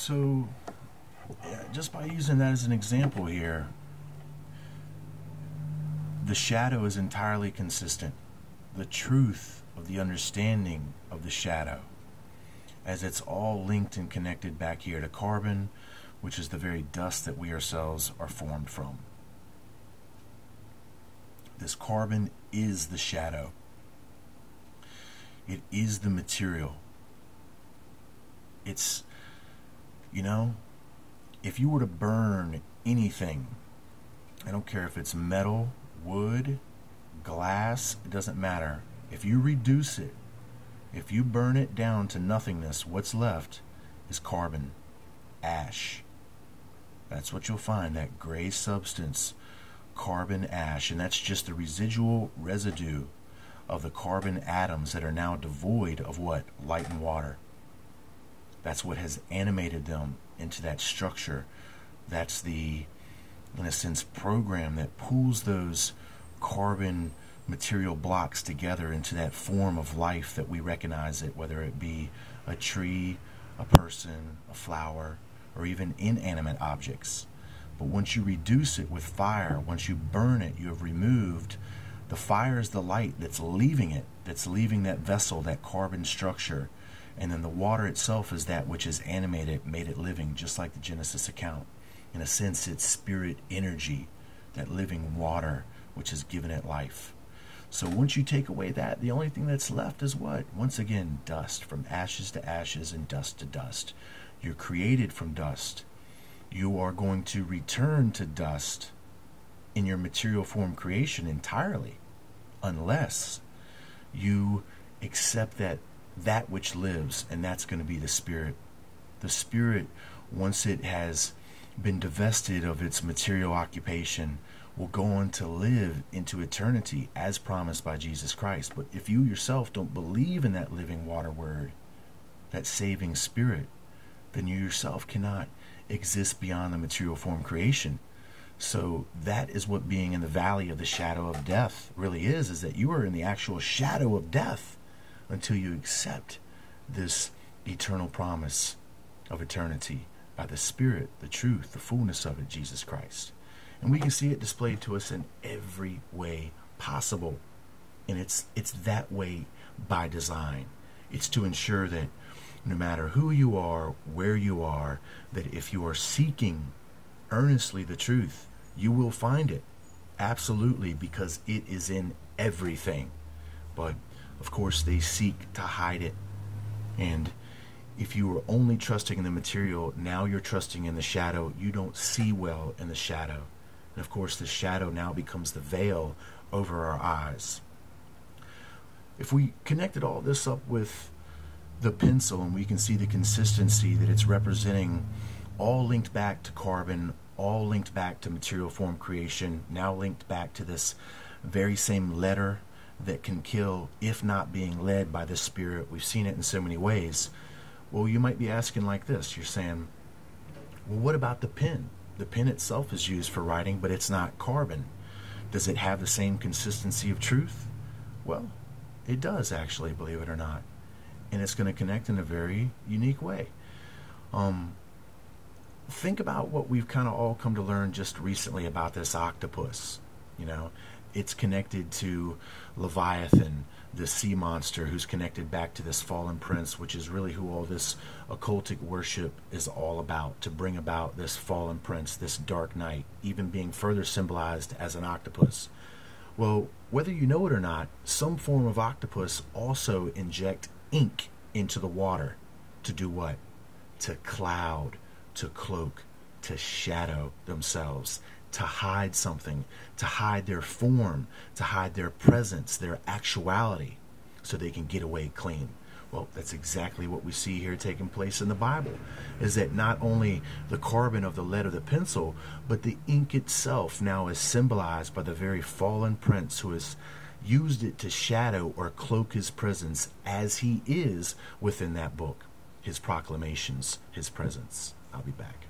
So, just by using that as an example here, the shadow is entirely consistent. The truth of the understanding of the shadow, as it's all linked and connected back here to carbon, which is the very dust that we ourselves are formed from. This carbon is the shadow. It is the material. It's, if you were to burn anything, I don't care if it's metal, wood, glass, it doesn't matter. If you reduce it, if you burn it down to nothingness, what's left is carbon, ash. That's what you'll find, that gray substance, carbon ash, and that's just the residual residue of the carbon atoms that are now devoid of what? Light and water. That's what has animated them into that structure. That's the, in a sense, program that pulls those carbon material blocks together into that form of life that we recognize it, whether it be a tree, a person, a flower, or even inanimate objects. But once you reduce it with fire, once you burn it, you have removed. The fire is the light that's leaving it, that's leaving that vessel, that carbon structure. And then the water itself is that which is animated, made it living, just like the Genesis account. In a sense, it's spirit energy, that living water, which has given it life. So once you take away that, the only thing that's left is what? Once again, dust, from ashes to ashes and dust to dust. You're created from dust. You are going to return to dust in your material form creation entirely, unless you accept that which lives, and that's going to be the spirit. The spirit, once it has been divested of its material occupation, will go on to live into eternity as promised by Jesus Christ. But if you yourself don't believe in that living water word, that saving spirit, then you yourself cannot exist beyond the material form creation. So that is what being in the valley of the shadow of death really is that you are in the actual shadow of death until you accept this eternal promise of eternity by the Spirit, the truth, the fullness of it, Jesus Christ. And we can see it displayed to us in every way possible. And it's that way by design. It's to ensure that no matter who you are, where you are, that if you are seeking earnestly the truth, you will find it. Absolutely, because it is in everything. But, of course, they seek to hide it. And if you were only trusting in the material, now you're trusting in the shadow. You don't see well in the shadow. And, of course, the shadow now becomes the veil over our eyes. If we connected all this up with the pencil, and we can see the consistency that it's representing, all linked back to carbon, all linked back to material form creation, now linked back to this very same letter that can kill if not being led by the Spirit. We've seen it in so many ways. Well, you might be asking like this. You're saying, well, what about the pen? The pen itself is used for writing, but it's not carbon. Does it have the same consistency of truth? Well, it does actually, believe it or not. And it's going to connect in a very unique way. Think about what we've kind of all come to learn just recently about this octopus. It's connected to Leviathan, the sea monster, who's connected back to this fallen prince, which is really who all this occultic worship is all about, to bring about this fallen prince, this dark knight, even being further symbolized as an octopus. Well, whether you know it or not, some form of octopus also inject ink into the water. To do what? To cloud, to cloak, to shadow themselves, to hide something, to hide their form, to hide their presence, their actuality, so they can get away clean. Well, that's exactly what we see here taking place in the Bible, is that not only the carbon of the lead of the pencil, but the ink itself now is symbolized by the very fallen prince who has used it to shadow or cloak his presence as he is within that book, his proclamations, his presence. I'll be back.